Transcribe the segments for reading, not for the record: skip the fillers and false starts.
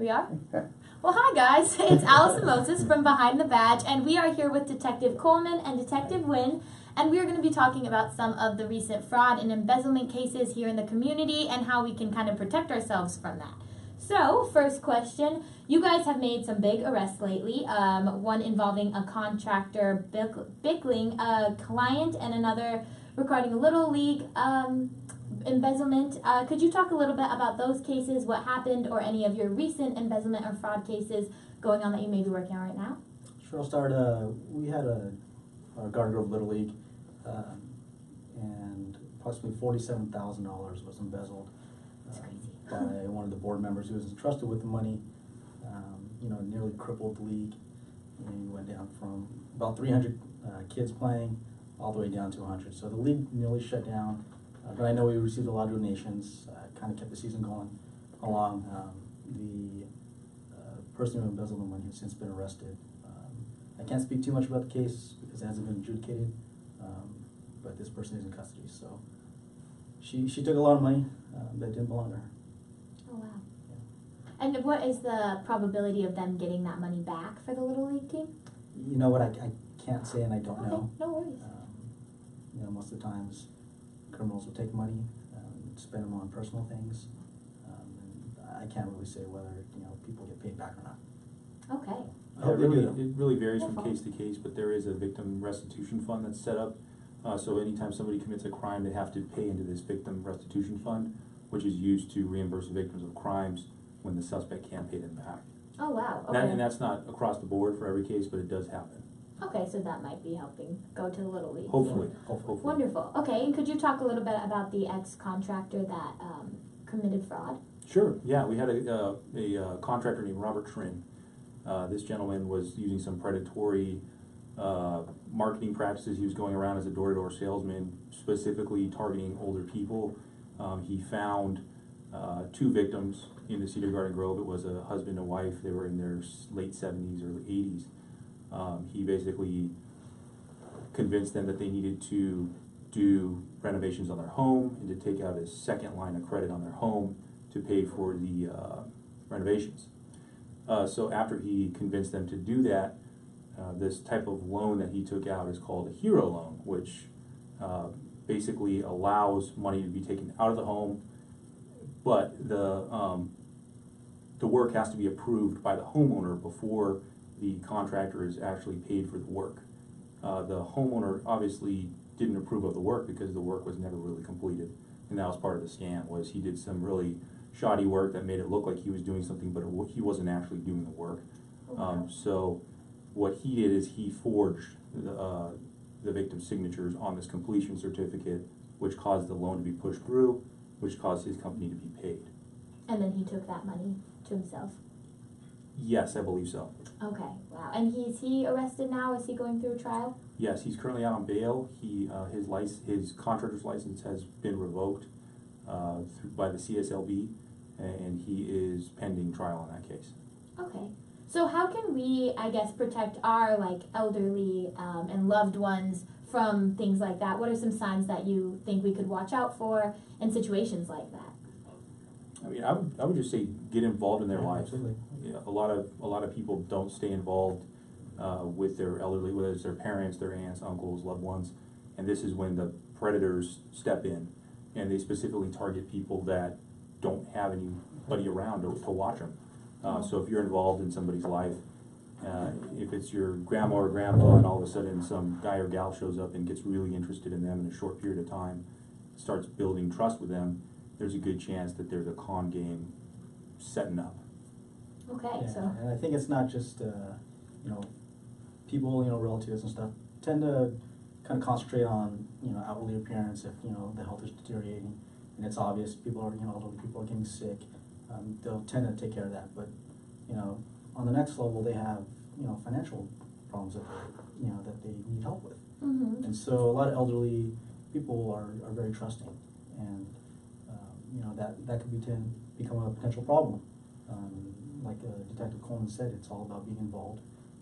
We are? Well, hi guys. It's Allison Moses from Behind the Badge, and we are here with Detective Coleman and Detective Huynh, and we are going to be talking about some of the recent fraud and embezzlement cases here in the community and how we can kind of protect ourselves from that. So, first question, you guys have made some big arrests lately, one involving a contractor bickling a client and another regarding a Little League embezzlement. Could you talk a little bit about those cases, what happened, or any of your recent embezzlement or fraud cases going on that you may be working on right now? Sure, I'll start. We had our Garden Grove Little League, and approximately $47,000 was embezzled by one of the board members who was entrusted with the money. Nearly crippled the league, and we went down from about 300 kids playing all the way down to 100. So the league nearly shut down. But I know we received a lot of donations, kind of kept the season going along. The person who embezzled the money has since been arrested. I can't speak too much about the case because it hasn't been adjudicated, but this person is in custody. So she took a lot of money that didn't belong to her. Oh, wow. Yeah. And what is the probability of them getting that money back for the Little League team? You know what, I can't say, and I don't know. No worries. Most of the times criminals will take money and spend them on personal things. And I can't really say whether people get paid back or not. Okay. It really varies from case to case, but there is a victim restitution fund that's set up. So anytime somebody commits a crime, they have to pay into this victim restitution fund, which is used to reimburse victims of crimes when the suspect can't pay them back. Oh, wow. Okay. And that's not across the board for every case, but it does happen. Okay, so that might be helping go to the Little League. Hopefully. Wonderful. Okay, and could you talk a little bit about the ex-contractor that committed fraud? Sure. Yeah, we had a contractor named Robert Trin. This gentleman was using some predatory marketing practices. He was going around as a door-to-door salesman, specifically targeting older people. He found two victims in the Cedar Garden Grove. It was a husband and wife. They were in their late 70s, early 80s. He basically convinced them that they needed to do renovations on their home and to take out a second line of credit on their home to pay for the renovations. So after he convinced them to do that, this type of loan that he took out is called a hero loan, which basically allows money to be taken out of the home, but the work has to be approved by the homeowner before the contractor is actually paid for the work. The homeowner obviously didn't approve of the work because the work was never really completed, and that was part of the scam. Was he did some really shoddy work that made it look like he was doing something, but he wasn't actually doing the work. So what he did is he forged the victim's signatures on this completion certificate, which caused the loan to be pushed through, which caused his company to be paid. And then he took that money to himself? Yes, I believe so. Okay, wow. And is he arrested now? Is he going through a trial? Yes, he's currently out on bail. His contractor's license has been revoked by the CSLB, and he is pending trial in that case. Okay. So how can we, I guess, protect our elderly and loved ones from things like that? What are some signs that you think we could watch out for in situations like that? I mean, I would just say get involved in their lives. Absolutely. Yeah, a lot of people don't stay involved with their elderly, whether it's their parents, their aunts, uncles, loved ones, and this is when the predators step in, and they specifically target people that don't have anybody around to watch them. So if you're involved in somebody's life, if it's your grandma or grandpa, and all of a sudden some guy or gal shows up and gets really interested in them in a short period of time, starts building trust with them, there's a good chance that there's a con game setting up. Okay, yeah, so. And I think it's not just people, relatives and stuff tend to kind of concentrate on outwardly appearance if the health is deteriorating and it's obvious people are elderly people are getting sick. They'll tend to take care of that, but on the next level they have financial problems that that they need help with. Mm-hmm. And so a lot of elderly people are very trusting, and that could become a potential problem. Like Detective Coleman said, it's all about being involved,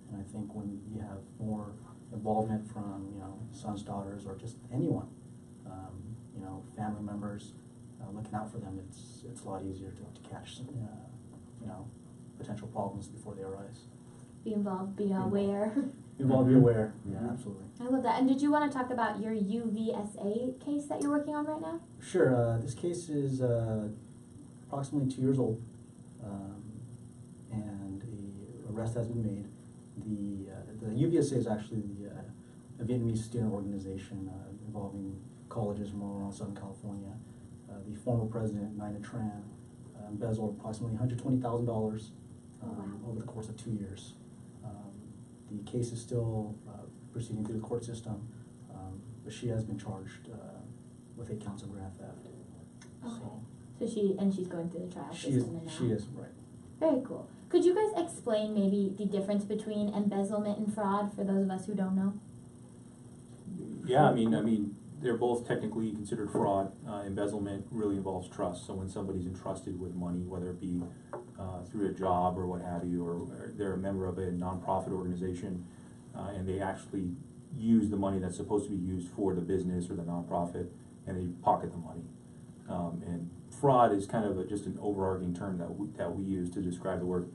and I think when you have more involvement from sons, daughters, or just anyone, family members, looking out for them, it's a lot easier to catch potential problems before they arise. Be involved, be aware. Be involved, be aware. Yeah, absolutely. I love that. And did you want to talk about your UVSA case that you're working on right now? Sure. This case is approximately 2 years old, and the arrest has been made. The UVSA is actually a Vietnamese student organization involving colleges from all around Southern California. The former president, Nina Tran, embezzled approximately $120,000 over the course of 2 years. The case is still proceeding through the court system, but she has been charged with 8 counts of grand theft. Okay. So she's going through the trial system now. She is, right. Very cool. Could you guys explain maybe the difference between embezzlement and fraud for those of us who don't know? Yeah, I mean, they're both technically considered fraud. Embezzlement really involves trust. So when somebody's entrusted with money, whether it be through a job or what have you, or they're a member of a nonprofit organization, and they actually use the money that's supposed to be used for the business or the nonprofit, and they pocket the money. And fraud is kind of just an overarching term that we use to describe the work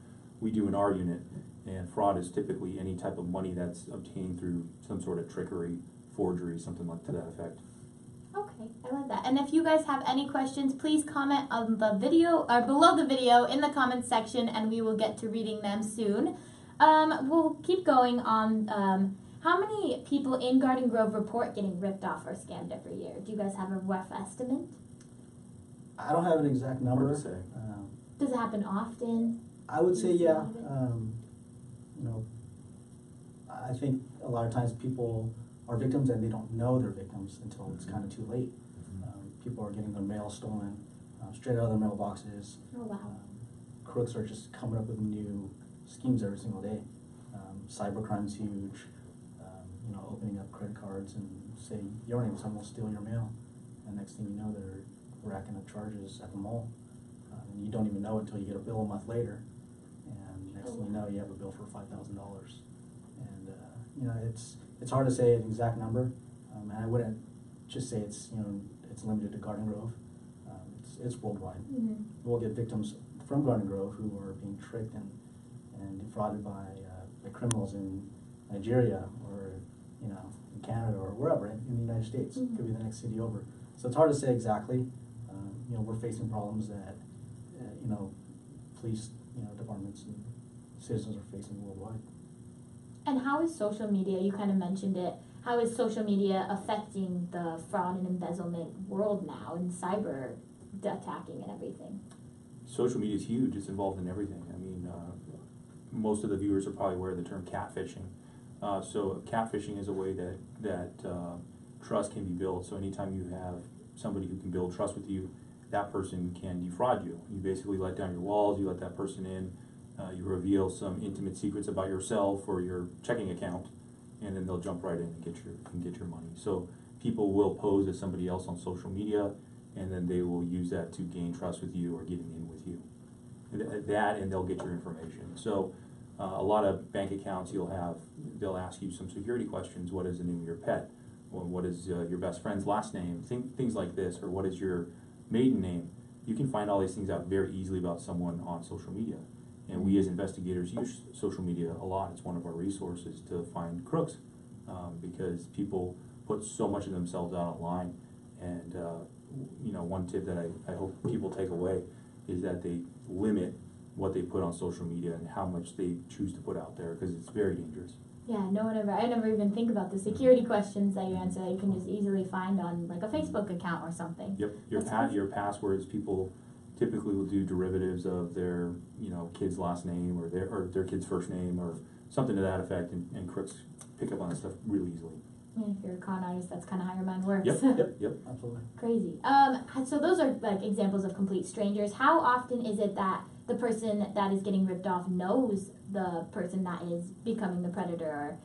we do in our unit. And fraud is typically any type of money that's obtained through some sort of trickery, forgery, something like to that effect. Okay, I love that. And if you guys have any questions, please comment on the video or below the video in the comments section, and we will get to reading them soon. We'll keep going on. How many people in Garden Grove report getting ripped off or scammed every year? Do you guys have a rough estimate? I don't have an exact number. Hard to say. Does it happen often? I would say, yeah. I think a lot of times people are victims and they don't know they're victims until it's kind of too late. People are getting their mail stolen straight out of their mailboxes. Oh, wow. Crooks are just coming up with new schemes every single day. Cybercrime's huge. Opening up credit cards and saying your name, someone will steal your mail, and next thing you know, they're racking up charges at the mall, and you don't even know until you get a bill a month later, and next thing you know, you have a bill for $5,000. And it's hard to say an exact number, and I wouldn't just say it's limited to Garden Grove. It's worldwide. Mm-hmm. We'll get victims from Garden Grove who are being tricked and defrauded by criminals in Nigeria or in Canada or wherever in the United States. Mm-hmm. Could be the next city over. So it's hard to say exactly. We're facing problems that police departments and citizens are facing worldwide. And how is social media, you kind of mentioned it, how is social media affecting the fraud and embezzlement world now and cyber attacking and everything? Social media is huge. It's involved in everything. I mean, most of the viewers are probably aware of the term catfishing. So catfishing is a way that trust can be built. So anytime you have somebody who can build trust with you, that person can defraud you. You basically let down your walls, you let that person in, you reveal some intimate secrets about yourself or your checking account, and then they'll jump right in and get your money. So people will pose as somebody else on social media, and then they will use that to gain trust with you or getting in with you. And they'll get your information. So a lot of bank accounts they'll ask you some security questions. What is the name of your pet? Well, what is your best friend's last name? Things like this, or what is your maiden name? You can find all these things out very easily about someone on social media. And we as investigators use social media a lot. It's one of our resources to find crooks because people put so much of themselves out online. And one tip that I hope people take away is that they limit what they put on social media and how much they choose to put out there, because it's very dangerous. Yeah, I never even think about the security questions that you answer that you can just easily find on like a Facebook account or something. Yep, your passwords, people typically will do derivatives of their kid's last name or their kid's first name or something to that effect, and crooks pick up on that stuff really easily. And if you're a con artist, that's kind of how your mind works. Yep, absolutely. Crazy. So those are like examples of complete strangers. How often is it that the person that is getting ripped off knows the person that is becoming the predator?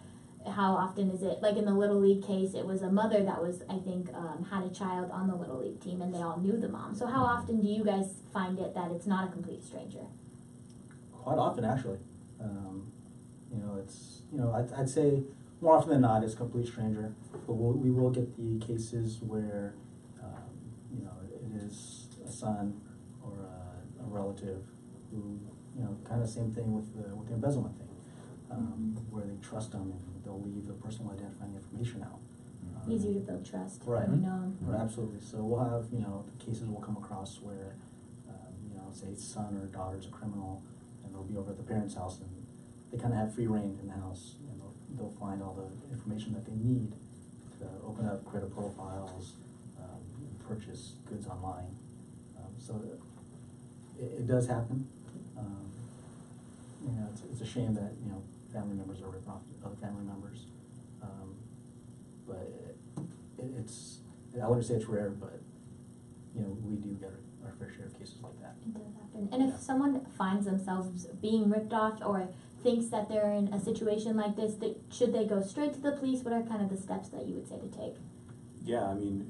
Or how often is it, like in the Little League case, it was a mother that was, I think, had a child on the Little League team and they all knew the mom. So how often do you guys find it that it's not a complete stranger? Quite often, actually. I'd say more often than not, it's a complete stranger. But we will get the cases where, it is a son or a relative who, you know, kind of same thing with the embezzlement thing, where they trust them and they'll leave the personal identifying information out. Easier to build trust. Right. When you know 'em. Right, absolutely. So we'll have, you know, the cases we'll come across where, you know, say son or daughter's a criminal, and they'll be over at the parents' house, and they kind of have free reign in the house, and they'll find all the information that they need to open up credit profiles, purchase goods online. So it does happen. You know, it's a shame that, you know, family members are ripping off other family members. But I wouldn't say it's rare, but, you know, we do get our fair share of cases like that. It does happen. And if someone finds themselves being ripped off or thinks that they're in a situation like this, should they go straight to the police? What are kind of the steps that you would say to take? Yeah, I mean,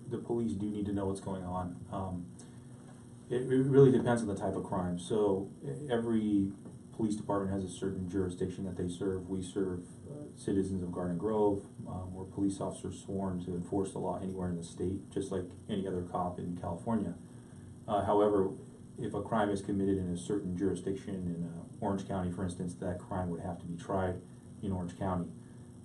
the police do need to know what's going on. It really depends on the type of crime. So every police department has a certain jurisdiction that they serve. We serve citizens of Garden Grove. We're police officers sworn to enforce the law anywhere in the state, just like any other cop in California. However, if a crime is committed in a certain jurisdiction in Orange County, for instance, that crime would have to be tried in Orange County.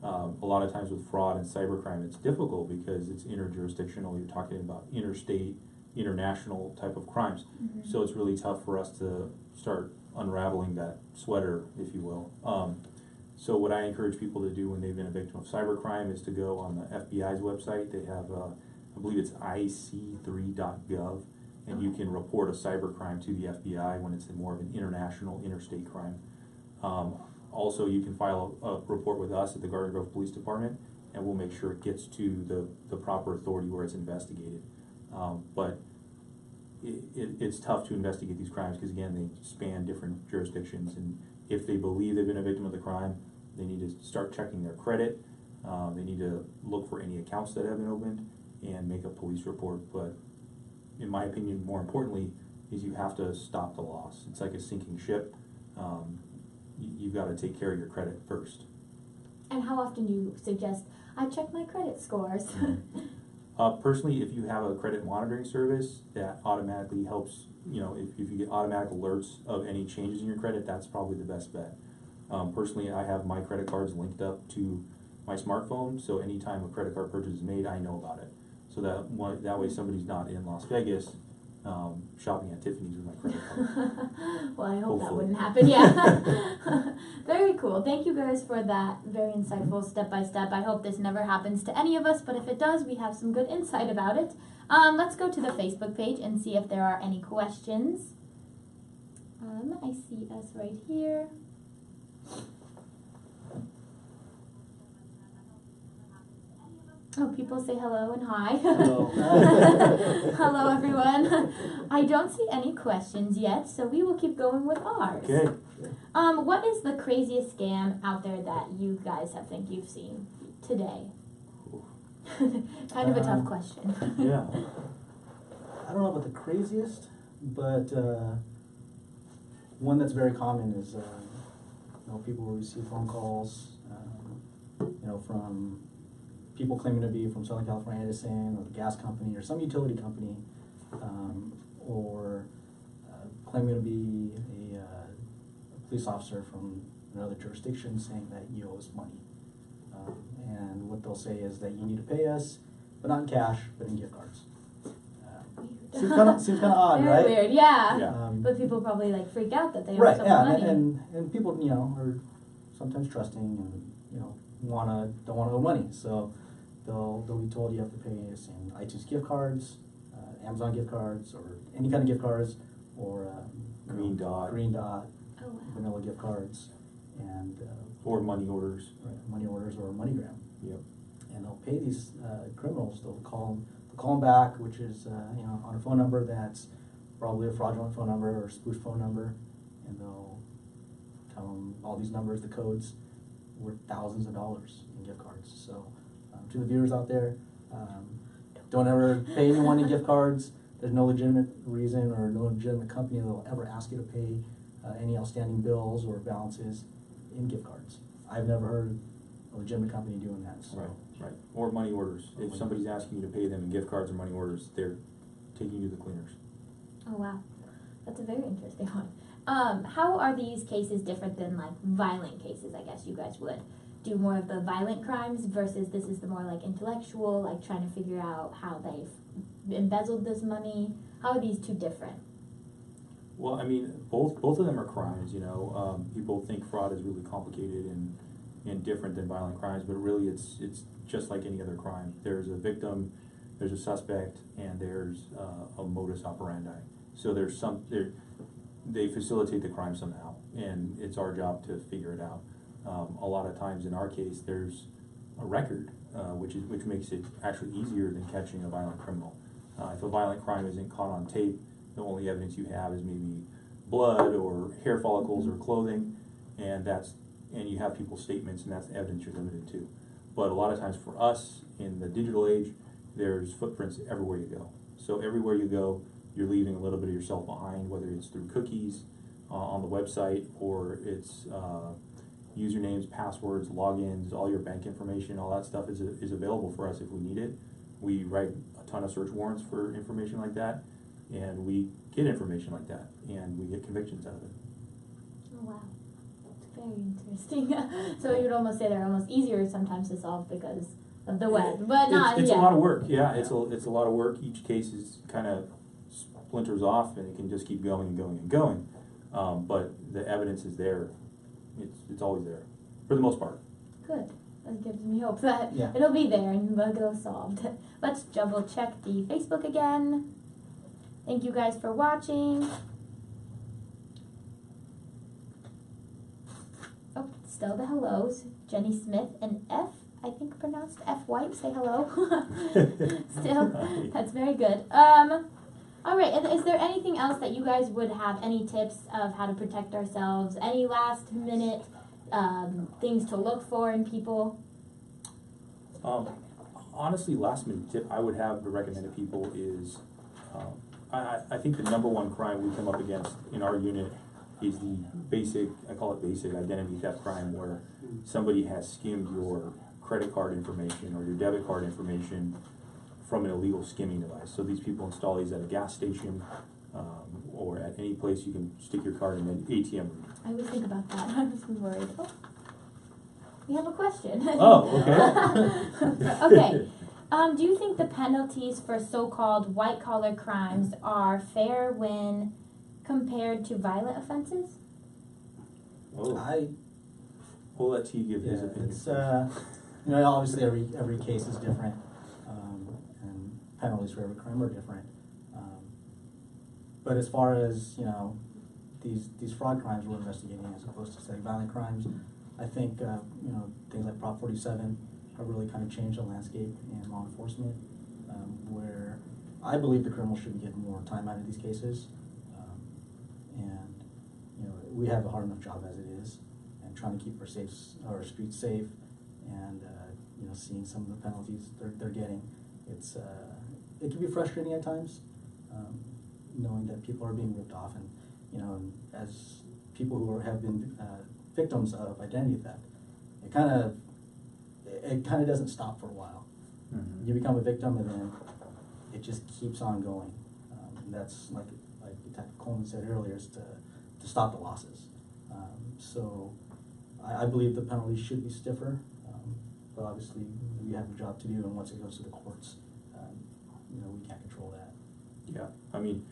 A lot of times with fraud and cybercrime, it's difficult because it's interjurisdictional. You're talking about interstate, international type of crimes. So it's really tough for us to start unraveling that sweater, if you will. So what I encourage people to do when they've been a victim of cybercrime is to go on the FBI's website. They have, I believe it's ic3.gov, and you can report a cybercrime to the FBI when it's more of an international, interstate crime. Also, you can file a report with us at the Garden Grove Police Department, and we'll make sure it gets to the proper authority where it's investigated. But it's tough to investigate these crimes because, again, they span different jurisdictions, and if they believe they've been a victim of the crime, they need to start checking their credit. They need to look for any accounts that have been opened and make a police report. But in my opinion, more importantly, is you have to stop the loss. It's like a sinking ship. You've got to take care of your credit first. And how often do you suggest I check my credit scores? Personally, if you have a credit monitoring service, that automatically helps. You know, if you get automatic alerts of any changes in your credit, that's probably the best bet. Personally, I have my credit cards linked up to my smartphone, so anytime a credit card purchase is made, I know about it. So that way somebody's not in Las Vegas shopping at Tiffany's with my credit card. Well, I hope Hopefully. that wouldn't happen, yeah. Very cool. Thank you guys for that very insightful step-by-step. I hope this never happens to any of us, but if it does, we have some good insight about it. Let's go to the Facebook page and see if there are any questions. I see us right here. Oh, people say hello and hi. Hello. Hello, everyone. I don't see any questions yet, so we will keep going with ours. Okay. What is the craziest scam out there that you guys think you've seen today? Kind of a tough question. Yeah. I don't know about the craziest, but one that's very common is, you know, people will receive phone calls, you know, from people claiming to be from Southern California Edison or the gas company or some utility company, or claiming to be a police officer from another jurisdiction saying that you owe us money. And what they'll say is that you need to pay us, but not in cash, but in gift cards. Seems kind of odd, Very right? weird, yeah. Yeah. But people probably freak out that they owe Right, some yeah, money. and people, you know, are sometimes trusting and, you know, don't wanna owe money, so they'll be told you have to pay us in iTunes gift cards, Amazon gift cards, or any kind of gift cards, or Green Dot. Oh, wow. vanilla gift cards, and Or money orders. right, money orders or MoneyGram. Yep. And they'll pay these criminals. They'll call them back, which is you know, on a phone number that's probably a fraudulent phone number or a spoof phone number, and they'll tell them all these numbers, the codes, worth thousands of dollars in gift cards. So to the viewers out there, don't ever pay anyone in gift cards. There's no legitimate reason or no legitimate company that will ever ask you to pay any outstanding bills or balances in gift cards. I've never heard a legitimate company doing that. So. Right. Or money orders. If somebody's asking you to pay them in gift cards or money orders, they're taking you to the cleaners. Oh, wow. That's a very interesting one. How are these cases different than like violent cases? I guess you guys would do more of the violent crimes versus this is the more like intellectual, like trying to figure out how they've embezzled this money. How are these two different? Well, I mean, both of them are crimes, you know. People think fraud is really complicated and different than violent crimes, but really it's just like any other crime. There's a victim, there's a suspect, and there's a modus operandi. So they facilitate the crime somehow, and it's our job to figure it out. A lot of times in our case, there's a record, which makes it actually easier than catching a violent criminal. If a violent crime isn't caught on tape, the only evidence you have is maybe blood or hair follicles or clothing, and you have people's statements, and that's the evidence you're limited to. But a lot of times for us in the digital age, there's footprints everywhere you go. So everywhere you go, you're leaving a little bit of yourself behind, whether it's through cookies on the website or it's usernames, passwords, logins, all your bank information, all that stuff is available for us if we need it. We write a ton of search warrants for information like that, and we get information like that, and we get convictions out of it. Oh wow, that's very interesting. So you would almost say they're almost easier sometimes to solve because of the web, but not. It's yeah. a lot of work. Yeah, it's a lot of work. Each case is kind of splinters off, and it can just keep going and going and going. But the evidence is there. It's always there, for the most part. Good. That gives me hope that Yeah. it'll be there and we'll get it solved. Let's double check the Facebook again. Thank you guys for watching. Oh, still the hellos. Jenny Smith and F, I think pronounced F White, say hello. Still, that's very good. All right, is there anything else that you guys would have, any tips of how to protect ourselves, any last minute things to look for in people? Honestly, last minute tip I would have to recommend to people is, I think the number one crime we come up against in our unit is the basic, I call it basic identity theft crime, where somebody has skimmed your credit card information or your debit card information from an illegal skimming device. So these people install these at a gas station or at any place you can stick your card in an ATM. I always think about that. I'm just worried. Oh, we have a question. Oh, okay. Okay. Do you think the penalties for so-called white-collar crimes are fair when compared to violent offenses? Oh. We'll let T give his opinion. It's obviously every case is different, and penalties for every crime are different. But as far as these fraud crimes we're investigating, as opposed to say violent crimes, I think things like Prop 47 have really kind of changed the landscape in law enforcement, where I believe the criminals should be getting more time out of these cases, and we have a hard enough job as it is, and trying to keep our streets safe, and seeing some of the penalties they're getting, it can be frustrating at times, knowing that people are being ripped off, and as people who have been victims of identity theft, it kind of doesn't stop for a while. Mm-hmm. You become a victim, and then it just keeps on going. And that's like Detective Coleman said earlier, is to stop the losses. So I believe the penalties should be stiffer, but obviously we have a job to do, and once it goes to the courts, we can't control that. Yeah, I mean,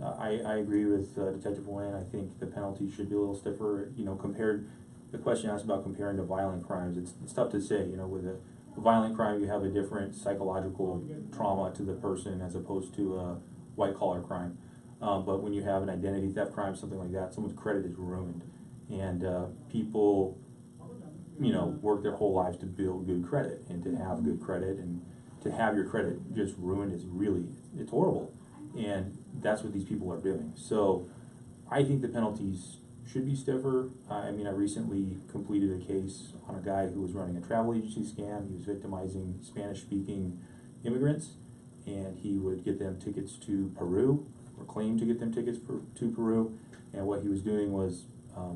I agree with Detective Huynh. I think the penalty should be a little stiffer. Compared, the question asked about comparing to violent crimes, it's tough to say. With a violent crime, you have a different psychological trauma to the person as opposed to a white-collar crime. But when you have an identity theft crime, something like that, someone's credit is ruined. And people, work their whole lives to build good credit and to have good credit, and to have your credit just ruined is it's horrible. And that's what these people are doing. So I think the penalties should be stiffer. I recently completed a case on a guy who was running a travel agency scam. He was victimizing Spanish-speaking immigrants, and he would get them tickets to Peru, or claim to get them tickets to Peru. And what he was doing was,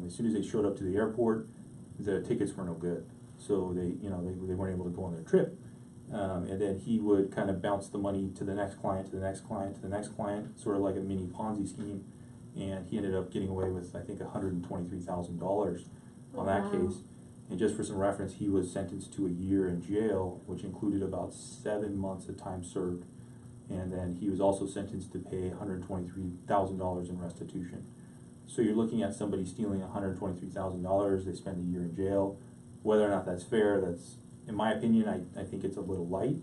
as soon as they showed up to the airport, the tickets were no good. So they weren't able to go on their trip. And then he would kind of bounce the money to the next client, to the next client, to the next client, sort of like a mini Ponzi scheme. and he ended up getting away with, I think, $123,000 on that Wow. case. And just for some reference, he was sentenced to a year in jail, which included about 7 months of time served. And then he was also sentenced to pay $123,000 in restitution. So you're looking at somebody stealing $123,000, they spend a year in jail. Whether or not that's fair, that's, in my opinion, I think it's a little light,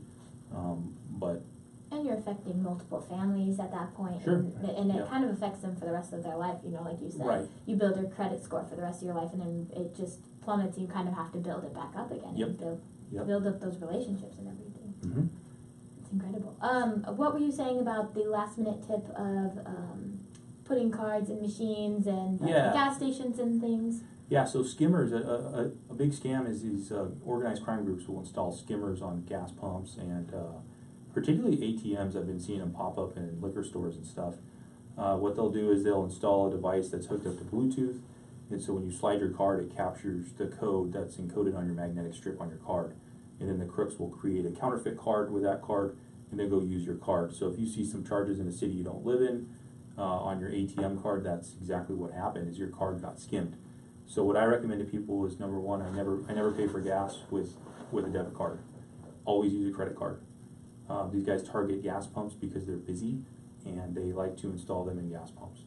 but And you're affecting multiple families at that point. Sure. And it Yeah. kind of affects them for the rest of their life, you know, like you said. Right. You build your credit score for the rest of your life, and then it just plummets. You kind of have to build it back up again. Yep. And Yep. build up those relationships and everything. Mhm. It's incredible. What were you saying about the last minute tip of putting cards in machines and Yeah. gas stations and things? Yeah, so skimmers, a big scam is these organized crime groups will install skimmers on gas pumps and particularly ATMs. I've been seeing them pop up in liquor stores and stuff. What they'll do is they'll install a device that's hooked up to Bluetooth, and so when you slide your card, it captures the code that's encoded on your magnetic strip on your card. And then the crooks will create a counterfeit card with that card, and then go use your card. So if you see some charges in a city you don't live in on your ATM card, that's exactly what happened, is your card got skimmed. So what I recommend to people is, number one, I never pay for gas with a debit card. Always use a credit card. These guys target gas pumps because they're busy and they like to install them in gas pumps.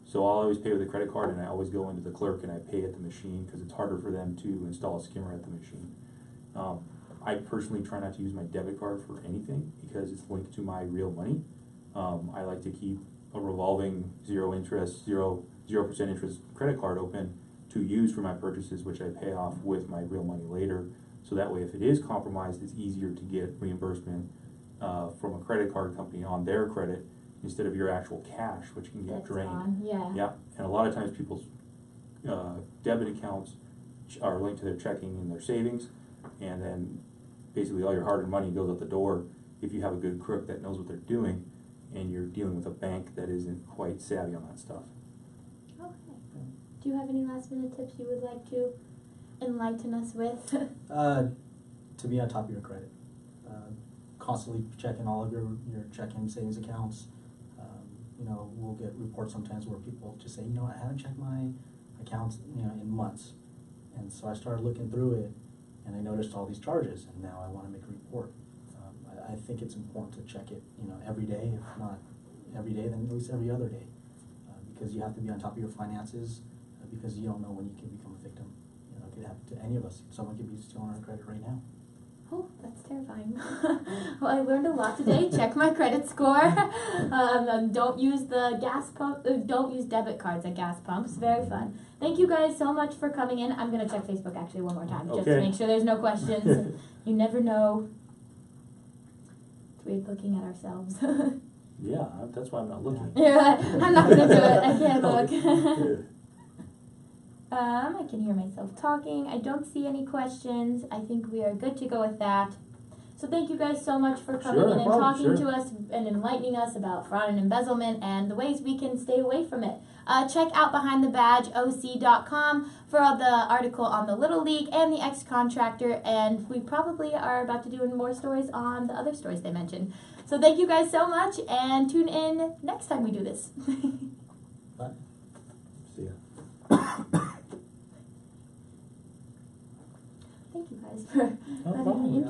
So I'll always pay with a credit card, and I always go into the clerk and I pay at the machine because it's harder for them to install a skimmer at the machine. I personally try not to use my debit card for anything because it's linked to my real money. I like to keep a revolving 0% interest credit card open to use for my purchases, which I pay off with my real money later. So that way, if it is compromised, it's easier to get reimbursement from a credit card company on their credit instead of your actual cash, which can get That's drained. gone, yeah. Yeah, and a lot of times people's debit accounts are linked to their checking and their savings, and then basically all your hard-earned money goes out the door if you have a good crook that knows what they're doing, and you're dealing with a bank that isn't quite savvy on that stuff. Okay. Do you have any last minute tips you would like to enlighten us with? To be on top of your credit. Constantly checking all of your checking savings accounts. You know, we'll get reports sometimes where people just say, you know, I haven't checked my accounts, you know, in months. And so I started looking through it, and I noticed all these charges, and now I want to make a report. I think it's important to check it, you know, every day, if not every day, then at least every other day, because you have to be on top of your finances, because you don't know when you can become a victim. You know, it could happen to any of us. Someone could be stealing our credit right now. Oh, that's terrifying. Well, I learned a lot today. Check my credit score. Don't use the gas pump. Don't use debit cards at gas pumps. Very fun. Thank you guys so much for coming in. I'm gonna check Facebook actually one more time just to Okay. make sure there's no questions. You never know. It's weird looking at ourselves. Yeah, that's why I'm not looking. Yeah, I'm not gonna do it. I can't look. Yeah. I can hear myself talking. I don't see any questions. I think we are good to go with that. So thank you guys so much for coming Sure, in no and problem, talking sure. to us and enlightening us about fraud and embezzlement and the ways we can stay away from it. Check out BehindTheBadgeOC.com for all the article on the Little League and the ex-contractor, and we probably are about to do more stories on the other stories they mentioned. So thank you guys so much, and tune in next time we do this.